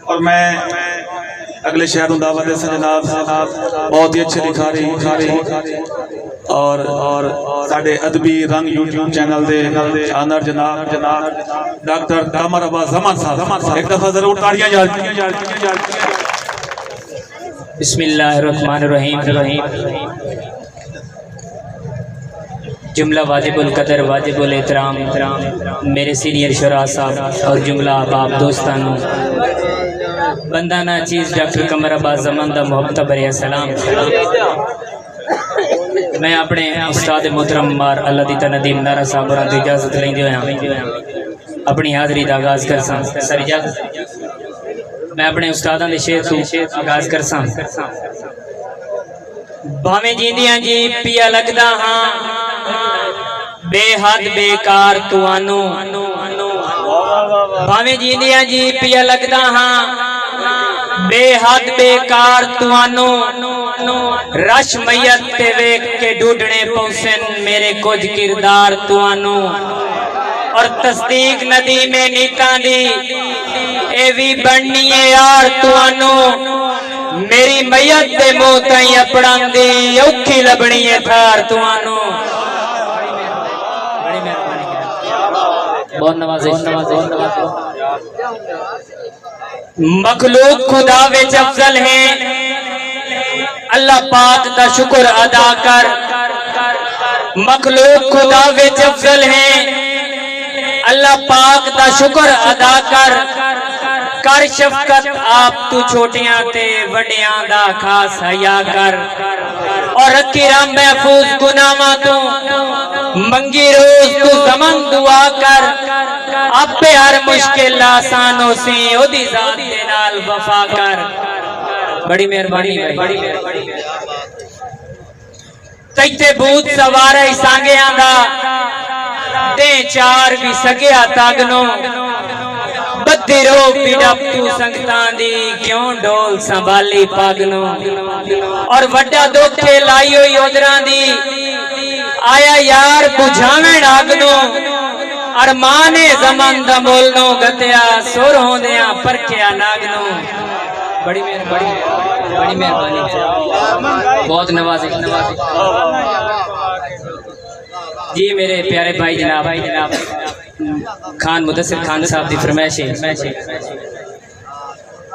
और मैं अगले शहर में दावत है जनाब बहुत ही अच्छे लिखारी और साडे अदबी रंग यूट्यूब चैनल दे आनर जनाब डॉक्टर कमर अब्बास ज़मान साहब एक दफा जरूर तालियां याद। बिस्मिल्लाहिर्रहमानिर्रहीम। जुमला वाजिबुल कदर वाजिबुल एहतराम मेरे सीनियर शुरा साहब और जुमला बाप दोस्तानों बंदा ना चीज़ डॉक्टर कमर अब्बास ज़मान दा मोहब्बत भरे सलाम। मैं अपने उस्ताद मोहतरम मार अल्लाह दी तनदीम नारा साहब और इजाज़त लेंदे होया अपनी हाज़री दा आगाज़ करसां। सर इजाज़त मैं अपने उस्तादां दे शेर तो आगाज़ करसां। भावें जींदियां जी पिया लगदा हां बेहद बेकार तुआनू भावें जींदियां जी पिया लगदा हां बेहद बेकार तुआनू रश मैयत ते वेख के ढूंढने पौसन मेरे कुछ किरदार तुआनू और तस्दीक नदी में नीता दी ए भी बननी है यार तुआनू मेरी मैयत दे मुंह ताई अपड़ां दी औखी लबनी है थार तुआनू। बड़ी मेहरबानी बहुत नवाज़िश। मखलूक खुदा विच अफजल है अल्लाह पाक का शुक्र अदा कर। मखलूक खुदा विच अफजल है अल्लाह पाक का शुक्र अदा कर शफकत आप तू छोटियां ते वड्डियां दा खास हया कर और रखी राम महफूज गुनाहां तू मंगी रोज तू ज़मान दुआ कर आपे हर मुश्किल आसान हो सी ओदी जात दे नाल वफा कर। बड़ी मेहरबानी बड़ी मेहरबानी तैते भूत सवार सांगियां दा ते चार भी सगिया तागनो बद्दिरो पिडप तू संगतां दी क्यों डोल संभाली पागनो और वड्डा दोखे लाई होई ओदरां दी आया यार बुझावें आगनो अरमाने ज़मान दा मोलनो गतिया सुर होंदियां परखिया नागनो। बड़ी मेहरबानी बहुत नवाज़िश जी मेरे प्यारे भाई जनाब खान मुदस्सिर खान साहब की फरमाइश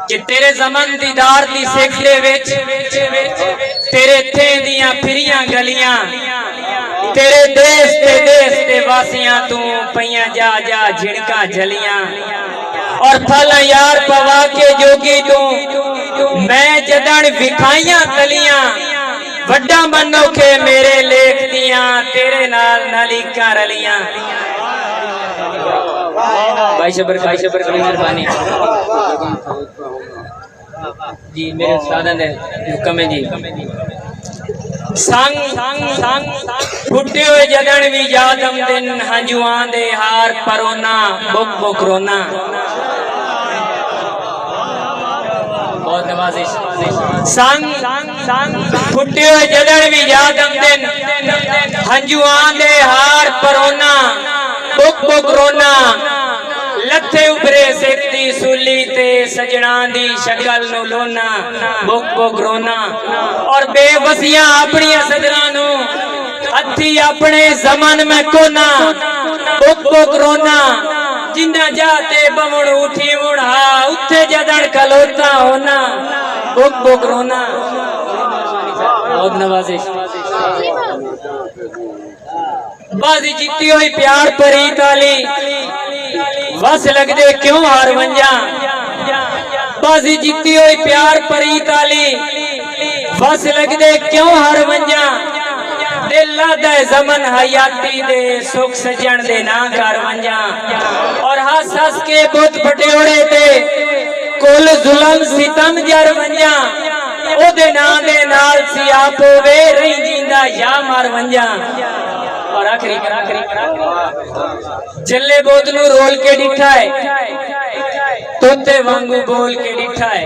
कि तेरे ज़मान दीदार दी सेकड़े विच तेरे थे दियां फिरियां गलियां तेरे देश ते वासियां तू पइयां जा जा झिड़का झलियां और फल यार पवा के जोगी तू मैं जदन विखाइयां तलियां वड्डा मनोखे मेरे लेख दियां तेरे नाल नालिका रलियां। भाई शबर बड़ी मेहरबानी जी मेरे उस्ताद ने हुक्म है जी संग फुटे हुए जदन भी यादम दिन हंजुआं दे हार परोना बुक बुक रोना। बहुत नवाज़िश संग फुटे हुए जदन भी यादम दिन हंजुआं दे हार परोना बुक बुक रोना लथे उभरे सेकती सूली ते सजना दी शक्ल नु लोना बुक बुक रोना और बेवसियां अपनी सदरा नु हथी अपने ज़मान में कोना बुक बुक रोना जिन्ना जाते बवण उठी मुड़ा उत्थे जदन खलोता होना बुक बुक रोना। बहुत नवाज़िश बाजी जीती हुई प्यार परी ताली वस लगदे क्यों हार वंजा बाजी जीती हुई प्यार परी ताली वस लगदे क्यों हार वंजा दिल दे ज़मन हयाती दे सुख सजन दे ना कर वंजा और हस हस के बुत फटेड़े ते कुल जुल्म सितम जर वंजा ओदे ना दे नाल सियाप होवे रही जिंदा या मार वंजा। और आखिरी जल्ले बोत नू रोल के डिठा है तोते वांगू बोल के डिठा है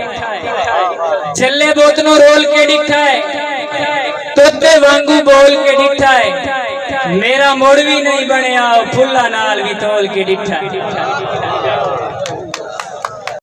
जल्ले बोत नू रोल के डिठा है तोते वांगू बोल के डिठा है मेरा मोड़ भी नहीं बनया फुल्ला नाल भी तोल के डिठा है।